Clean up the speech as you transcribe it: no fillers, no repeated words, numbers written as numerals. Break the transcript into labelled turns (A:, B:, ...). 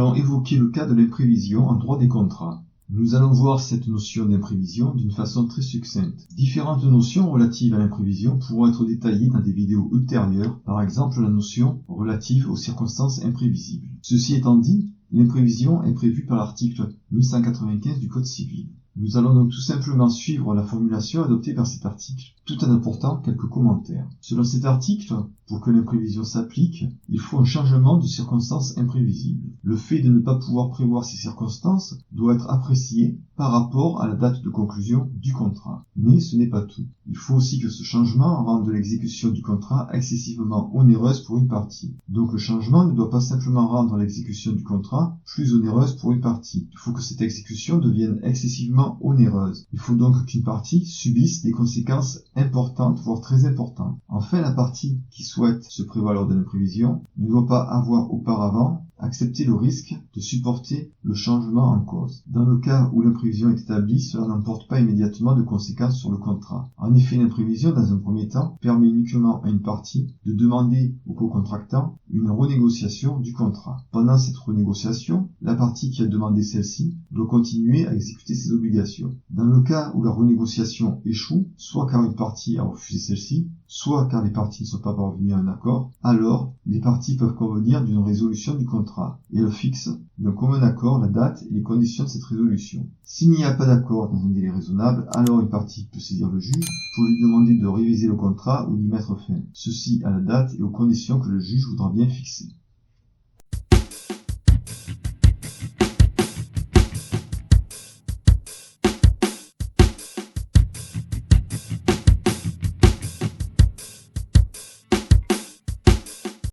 A: allons évoquer le cas de l'imprévision en droit des contrats. Nous allons voir cette notion d'imprévision d'une façon très succincte. Différentes notions relatives à l'imprévision pourront être détaillées dans des vidéos ultérieures, par exemple la notion relative aux circonstances imprévisibles. Ceci étant dit, l'imprévision est prévue par l'article 1195 du Code civil. Nous allons donc tout simplement suivre la formulation adoptée par cet article, tout en apportant quelques commentaires. Selon cet article, pour que l'imprévision s'applique, il faut un changement de circonstances imprévisibles. Le fait de ne pas pouvoir prévoir ces circonstances doit être apprécié par rapport à la date de conclusion du contrat. Mais ce n'est pas tout. Il faut aussi que ce changement rende l'exécution du contrat excessivement onéreuse pour une partie. Donc le changement ne doit pas simplement rendre l'exécution du contrat plus onéreuse pour une partie. Il faut que cette exécution devienne excessivement onéreuse. Il faut donc qu'une partie subisse des conséquences importantes, voire très importantes. Enfin, la partie qui souhaite se prévaloir de l'imprévision ne doit pas avoir auparavant accepté le risque de supporter le changement en cause. Dans le cas où l'imprévision est établie, cela n'emporte pas immédiatement de conséquences sur le contrat. En effet, l'imprévision, dans un premier temps, permet uniquement à une partie de demander au co-contractant une renégociation du contrat. Pendant cette renégociation, la partie qui a demandé celle-ci doit continuer à exécuter ses obligations. Dans le cas où la renégociation échoue, soit car une partie a refusé celle-ci, soit car les parties ne sont pas parvenues à un accord, alors les parties peuvent convenir d'une résolution du contrat et elles fixent d'un commun accord la date et les conditions de cette résolution. S'il n'y a pas d'accord dans un délai raisonnable, alors une partie peut saisir le juge pour lui demander de réviser le contrat ou d'y mettre fin. Ceci à la date et aux conditions que le juge voudra bien fixer.